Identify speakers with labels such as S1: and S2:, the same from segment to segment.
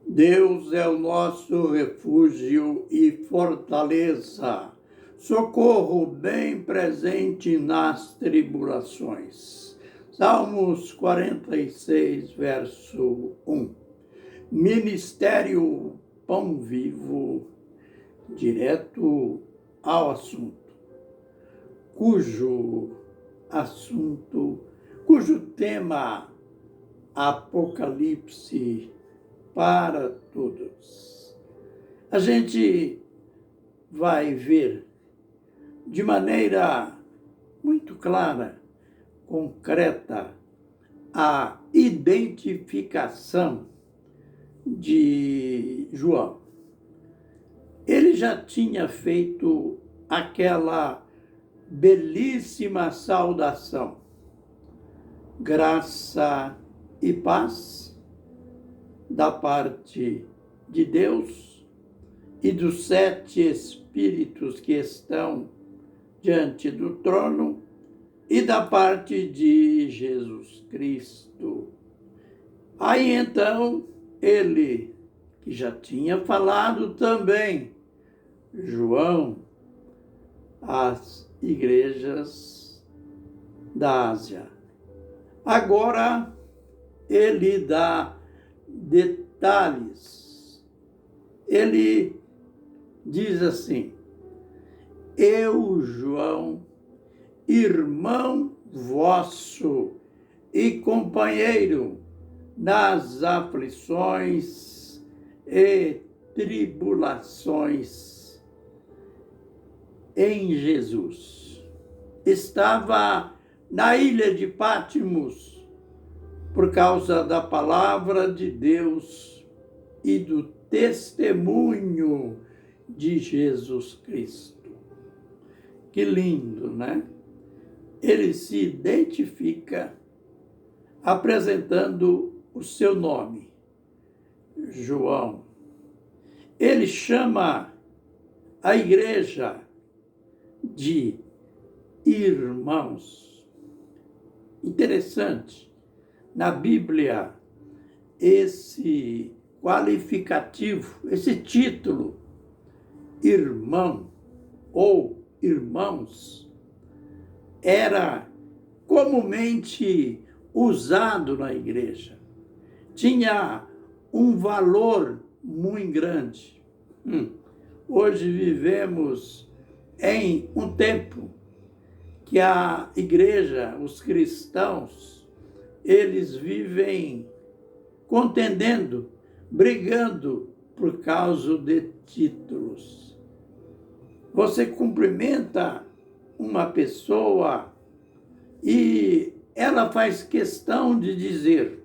S1: Deus é o nosso refúgio e fortaleza, socorro bem presente nas tribulações. Salmos 46, verso 1. Ministério Pão Vivo, direto ao assunto, cujo tema Apocalipse para todos. A gente vai ver de maneira muito clara, concreta, a identificação de João. Ele já tinha feito aquela belíssima saudação: graça e paz da parte de Deus e dos 7 Espíritos que estão diante do trono e da parte de Jesus Cristo. Aí então, ele, que já tinha falado também, João, às igrejas da Ásia. Agora, ele dá detalhes. Ele diz assim: eu, João, irmão vosso e companheiro nas aflições e tribulações em Jesus. Estava na ilha de Patmos por causa da palavra de Deus e do testemunho de Jesus Cristo. Que lindo, né? Ele se identifica apresentando o seu nome, João. Ele chama a igreja de irmãos. Interessante. Na Bíblia, esse qualificativo, esse título, irmão ou irmãos, era comumente usado na igreja. Tinha um valor muito grande. Hoje vivemos em um tempo que a igreja, os cristãos, eles vivem contendendo, brigando por causa de títulos. Você cumprimenta uma pessoa e ela faz questão de dizer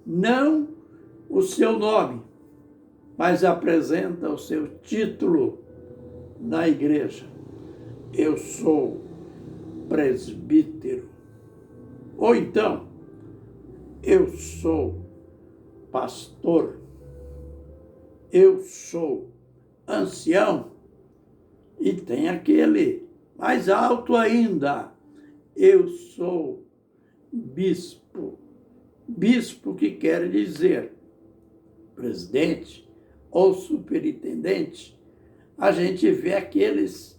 S1: não o seu nome, mas apresenta o seu título na igreja. Eu sou presbítero. Ou então, eu sou pastor, eu sou ancião, e tem aquele mais alto ainda, eu sou bispo. Bispo que quer dizer presidente ou superintendente. A gente vê aqueles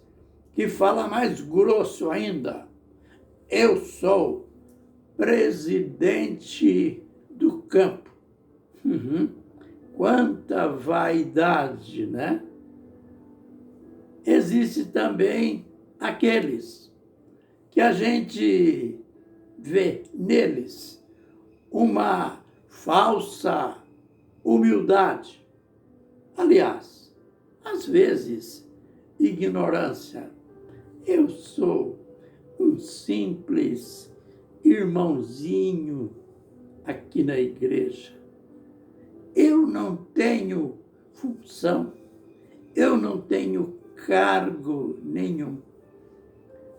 S1: que falam mais grosso ainda. Eu sou presidente do campo. Quanta vaidade, né? Existe também aqueles que a gente vê neles uma falsa humildade. Aliás, às vezes, ignorância. Eu sou um simples irmãozinho aqui na igreja. Eu não tenho função, eu não tenho cargo nenhum.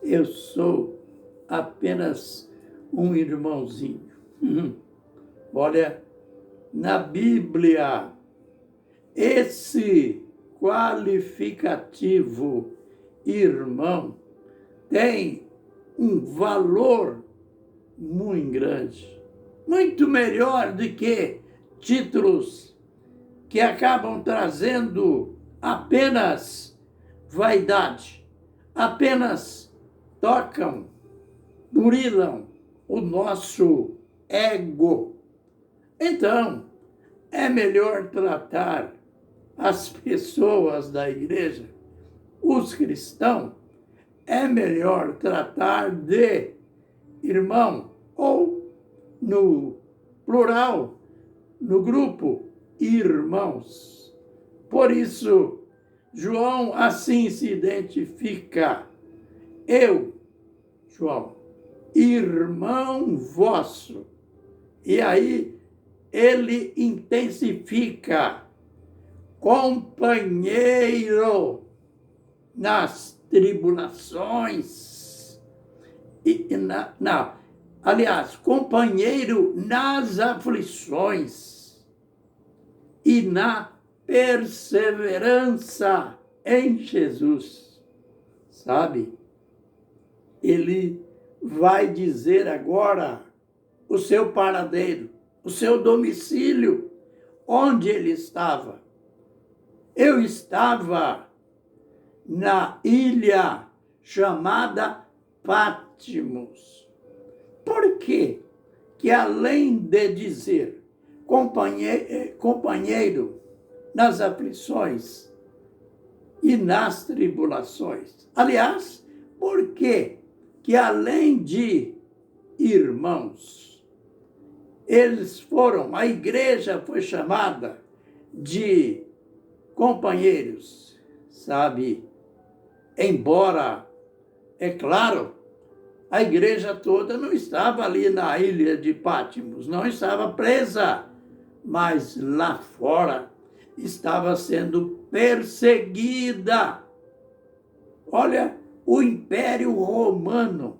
S1: Eu sou apenas um irmãozinho. Olha, na Bíblia, esse qualificativo irmão tem um valor muito grande, muito melhor do que títulos que acabam trazendo apenas vaidade, apenas tocam, burilam o nosso ego. Então, é melhor tratar as pessoas da igreja, os cristãos, é melhor tratar de irmão, ou no plural, no grupo, irmãos. Por isso, João assim se identifica. Eu, João, irmão vosso. E aí ele intensifica, companheiro nas tribulações. Aliás, companheiro nas aflições e na perseverança em Jesus. Sabe? Ele vai dizer agora o seu paradeiro, o seu domicílio, onde ele estava. Eu estava na ilha chamada Patmos. Por quê? Que além de dizer companheiro nas aflições e nas tribulações. Aliás, por quê? Que além de irmãos, a igreja foi chamada de companheiros, sabe? Embora, é claro, a igreja toda não estava ali na ilha de Patmos, não estava presa, mas lá fora estava sendo perseguida. Olha, o Império Romano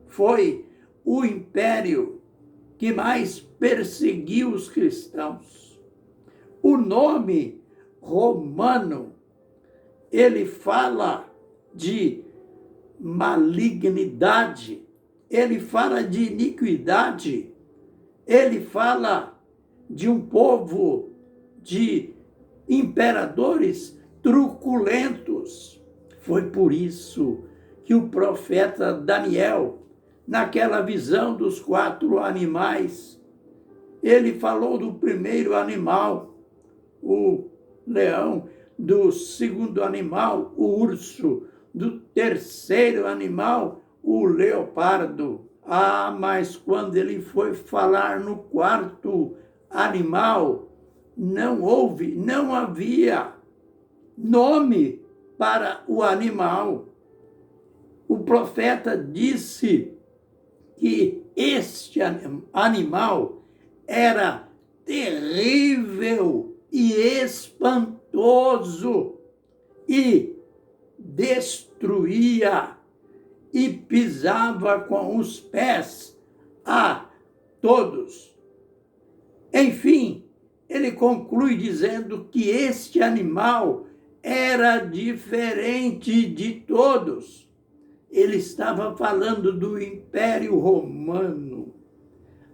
S1: foi o império que mais perseguiu os cristãos. O nome romano, ele fala de malignidade, ele fala de iniquidade, ele fala de um povo de imperadores truculentos. Foi por isso que o profeta Daniel, naquela visão dos 4 animais, ele falou do primeiro animal, o leão, do segundo animal, o urso, do terceiro animal, o leopardo. Ah, mas quando ele foi falar no 4º animal, não havia nome para o animal. O profeta disse que este animal era terrível e espantoso e destruía e pisava com os pés a todos. Enfim, ele conclui dizendo que este animal era diferente de todos. Ele estava falando do Império Romano.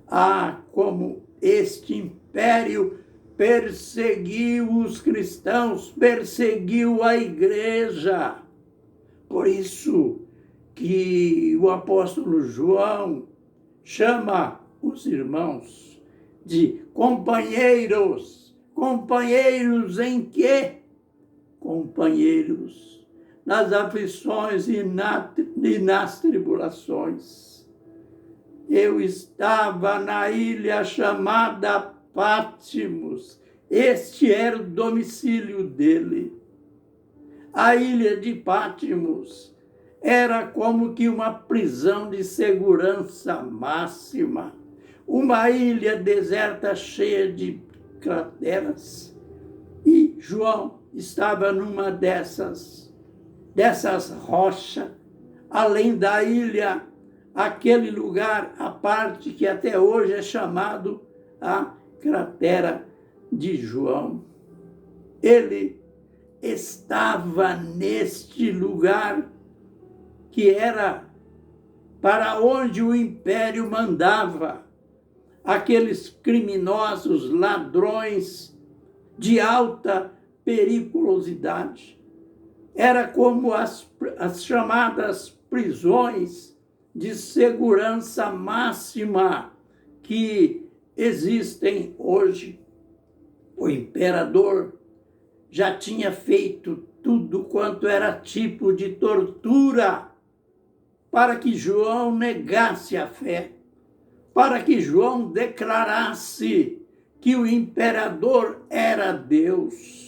S1: Ah, como este império perseguiu os cristãos, perseguiu a igreja. Por isso que o apóstolo João chama os irmãos de companheiros. Companheiros em quê? Companheiros nas aflições e nas tribulações. Eu estava na ilha chamada Patmos. Este era o domicílio dele. A ilha de Patmos era como que uma prisão de segurança máxima. Uma ilha deserta cheia de crateras. E João estava numa dessas rochas, além da ilha, aquele lugar à parte que até hoje é chamado a cratera de João. Ele estava neste lugar que era para onde o império mandava aqueles criminosos, ladrões de alta periculosidade. Era como as chamadas prisões de segurança máxima que existem hoje. O imperador já tinha feito tudo quanto era tipo de tortura para que João negasse a fé, para que João declarasse que o imperador era Deus.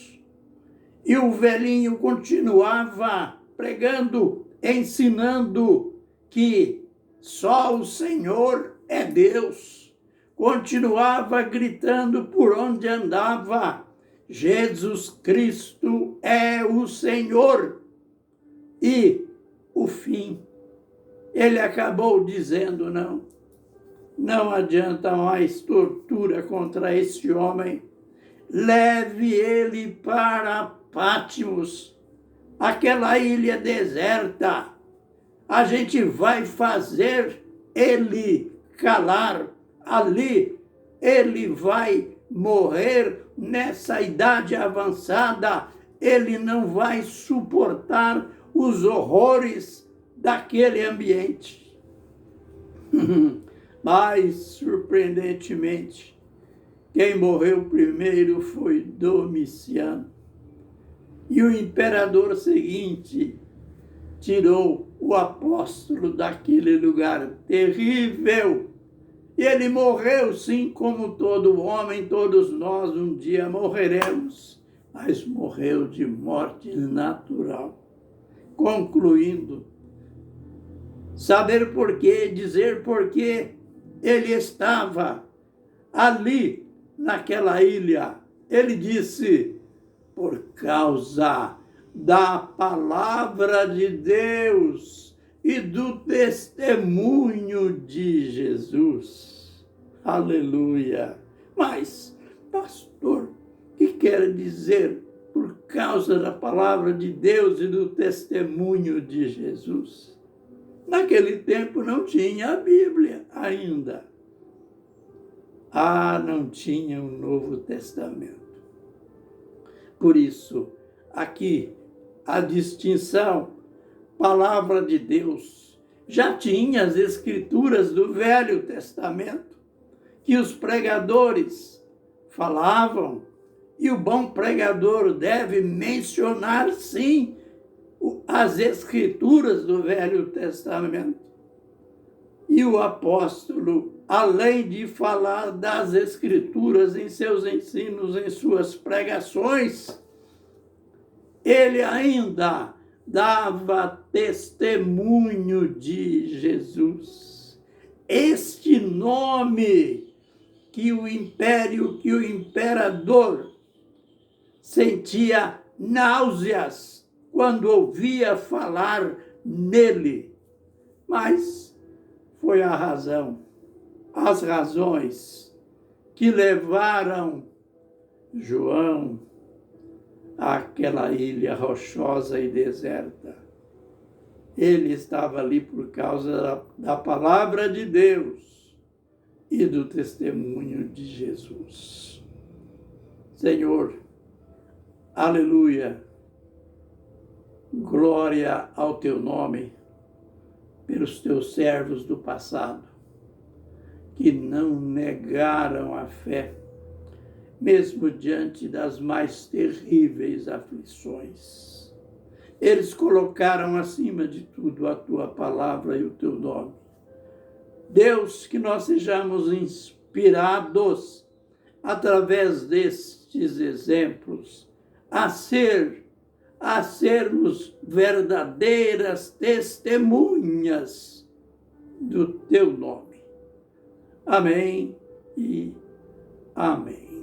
S1: E o velhinho continuava pregando, ensinando que só o Senhor é Deus. Continuava gritando por onde andava: Jesus Cristo é o Senhor. E o fim, ele acabou dizendo: não adianta mais tortura contra esse homem. Leve ele para Pátimos, aquela ilha deserta. A gente vai fazer ele calar ali. Ele vai morrer nessa idade avançada. Ele não vai suportar os horrores daquele ambiente. Mas, surpreendentemente, quem morreu primeiro foi Domiciano. E o imperador seguinte tirou o apóstolo daquele lugar terrível. E ele morreu, sim, como todo homem, todos nós um dia morreremos, mas morreu de morte natural. Concluindo, saber por quê, dizer por quê ele estava ali naquela ilha. Ele disse: por causa da palavra de Deus e do testemunho de Jesus. Aleluia! Mas, pastor, o que quer dizer por causa da palavra de Deus e do testemunho de Jesus? Naquele tempo não tinha a Bíblia ainda. Não tinha o Novo Testamento. Por isso, aqui, a distinção, palavra de Deus, já tinha as escrituras do Velho Testamento, que os pregadores falavam, e o bom pregador deve mencionar, sim, as escrituras do Velho Testamento. E o apóstolo, além de falar das escrituras em seus ensinos, em suas pregações, ele ainda dava testemunho de Jesus. Este nome que o imperador sentia náuseas quando ouvia falar nele. Mas foi as razões que levaram João àquela ilha rochosa e deserta. Ele estava ali por causa da palavra de Deus e do testemunho de Jesus. Senhor, aleluia, glória ao teu nome, pelos teus servos do passado, que não negaram a fé, mesmo diante das mais terríveis aflições. Eles colocaram acima de tudo a tua palavra e o teu nome. Deus, que nós sejamos inspirados através destes exemplos a sermos verdadeiras testemunhas do teu nome. Amém e amém.